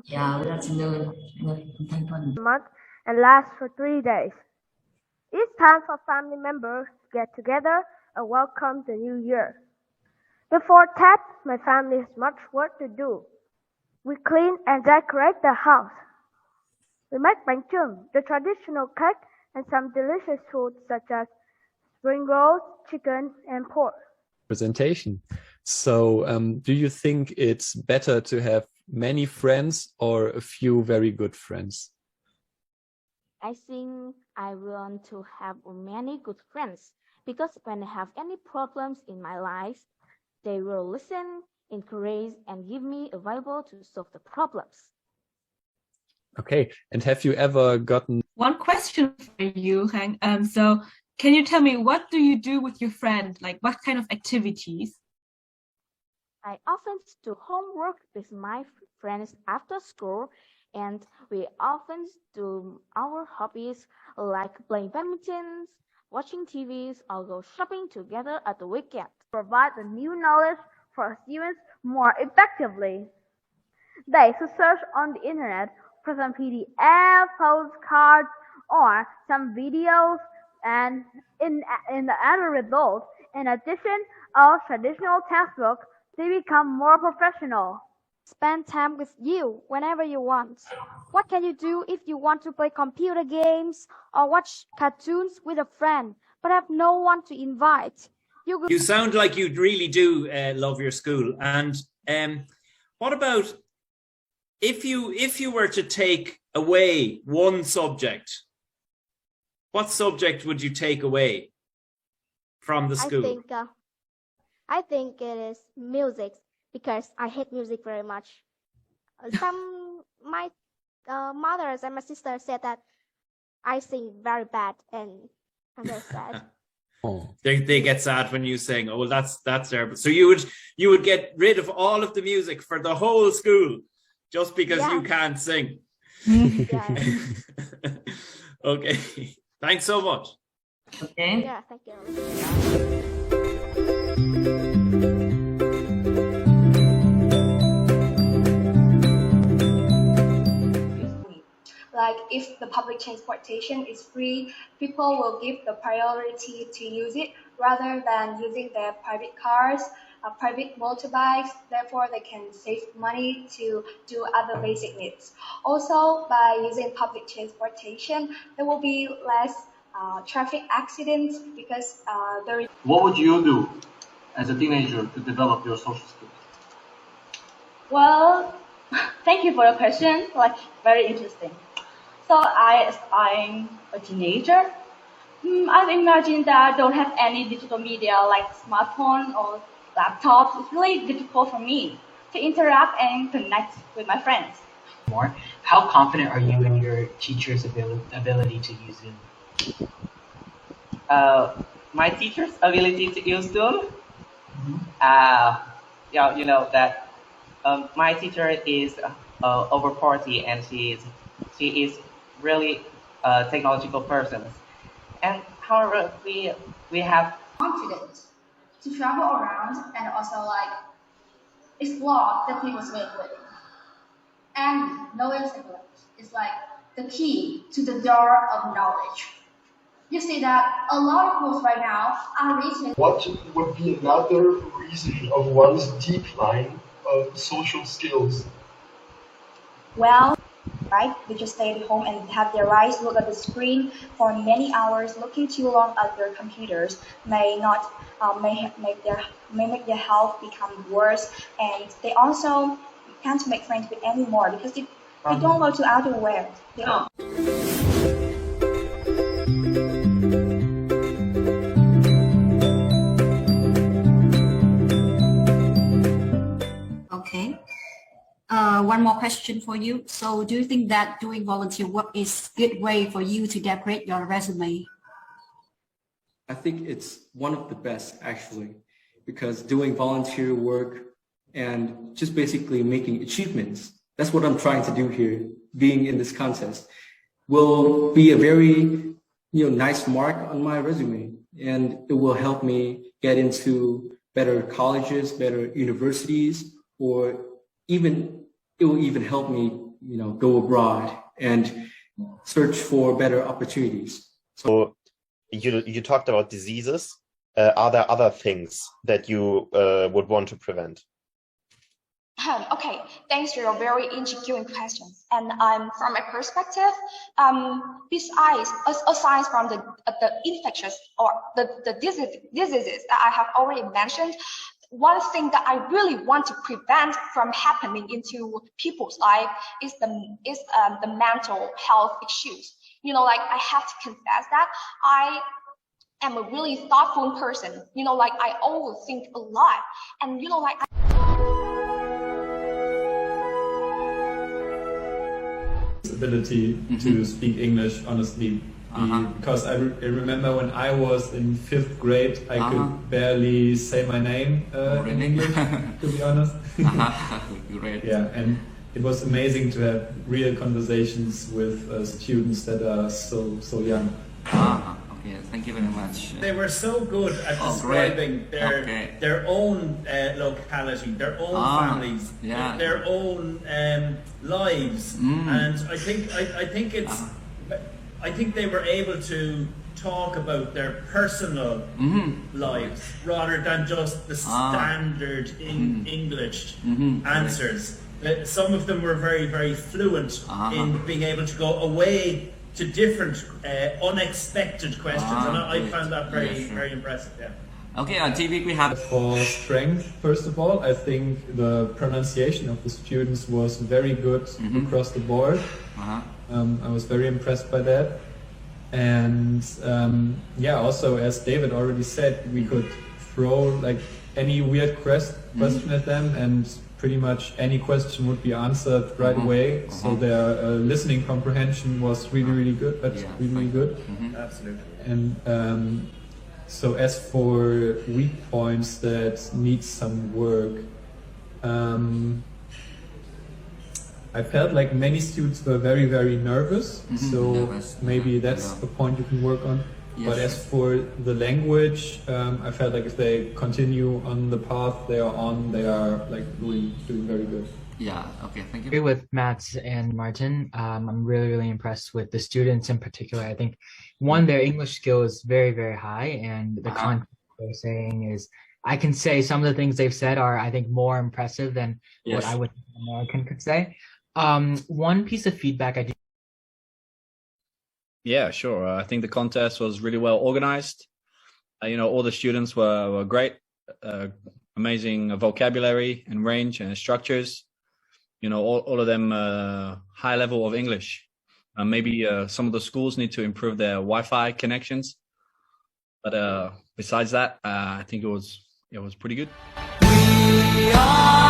Yeah, good afternoon. Month and lasts for 3 days. It's time for family members to get together and welcome the new year. Before that, my family has much work to do. We clean and decorate the house. We make bánh trưng, the traditional cake, and some delicious food such as spring rolls, chicken, and pork. Presentation. So, do you think it's better to have many friends or a few very good friends? I think I want to have many good friends because when I have any problems in my life, they will listen, encourage, and give me available to solve the problems. Okay, and have you ever gotten... One question for you, Heng. So can you tell me, what do you do with your friend? Like, what kind of activities? I often do homework with my friends after school, and we often do our hobbies like playing badminton, watching TVs, or go shopping together at the weekend. Provide the new knowledge for students more effectively. They should search on the internet for some PDF, postcards, or some videos, and in the end result, in addition of traditional textbooks, they become more professional. Spend time with you whenever you want. What can you do if you want to play computer games or watch cartoons with a friend, but have no one to invite? You sound like you really do love your school. And what about if you were to take away one subject? What subject would you take away from the school? I think it is music, because I hate music very much. My mothers and my sister said that I sing very bad, and I'm very sad. Oh. They get sad when you sing. Oh well, that's terrible. So you would get rid of all of the music for the whole school just because you can't sing. Okay. Thanks so much. Okay. Yeah, thank you. Like if the public transportation is free, people will give the priority to use it rather than using their private cars, private motorbikes. Therefore, they can save money to do other basic needs. Also, by using public transportation, there will be less traffic accidents because there is... What would you do as a teenager to develop your social skills? Well, thank you for your question. Like, very interesting. So I'm a teenager. I've imagined that I don't have any digital media like smartphone or laptop. It's really difficult for me to interact and connect with my friends. More, how confident are you in your teacher's ability to use Zoom? My teacher's ability to use Zoom? You know that my teacher is over 40 and she is really a technological person. And however, we have confidence to travel around and also like explore the people's way of living. And knowing English is like the key to the door of knowledge. You see that a lot of books right now are written. What would be another reason of one's decline of social skills? Well, right? They just stay at home and have their eyes look at the screen for many hours. Looking too long at their computers may make their health become worse, and they also can't make friends with anymore because they don't go to outerwear. Okay. One more question for you. So do you think that doing volunteer work is a good way for you to decorate your resume? I think it's one of the best, actually, because doing volunteer work and just basically making achievements. That's what I'm trying to do here, being in this contest. Will be a very nice mark on my resume, and it will help me get into better colleges, better universities, or it will even help me go abroad and search for better opportunities. So you talked about diseases. Are there other things that you would want to prevent? Okay, thanks for your very intriguing questions. And from my perspective, besides aside from the infectious or the diseases that I have already mentioned, one thing that I really want to prevent from happening into people's life is the mental health issues. I have to confess that I am a really thoughtful person. I always think a lot, and ability to speak English honestly, because I remember when I was in 5th grade, I could barely say my name in English, to be honest. Great. Yeah, and it was amazing to have real conversations with students that are so young. Okay, thank you very much. They were so good at describing their own locality, their own families, their own lives, and I think they were able to talk about their personal lives rather than just the standard English answers. Some of them were very fluent in being able to go away to different unexpected questions, and I found that very impressive. Yeah. Okay, on TV we have for strength. First of all, I think the pronunciation of the students was very good across the board. I was very impressed by that, and also as David already said, we could throw like any weird question at them, and pretty much any question would be answered right away. So their listening comprehension was really good. That's really good. Absolutely. And so as for weak points that need some work, I felt like many students were very nervous. So maybe that's a point you can work on. But as for the language, I felt like if they continue on the path they are on, they are like doing very good. Yeah, okay, thank you. I agree with Matt and Martin. I'm really impressed with the students in particular. I think their English skill is very high, and the content they're saying is, I can say some of the things they've said are, I think, more impressive than what I would think an American could say. One piece of feedback I do. Yeah, sure. I think the contest was really well organized. All the students were great, amazing vocabulary and range and structures. All of them high level of English. Maybe some of the schools need to improve their Wi-Fi connections. But besides that, I think it was pretty good. We are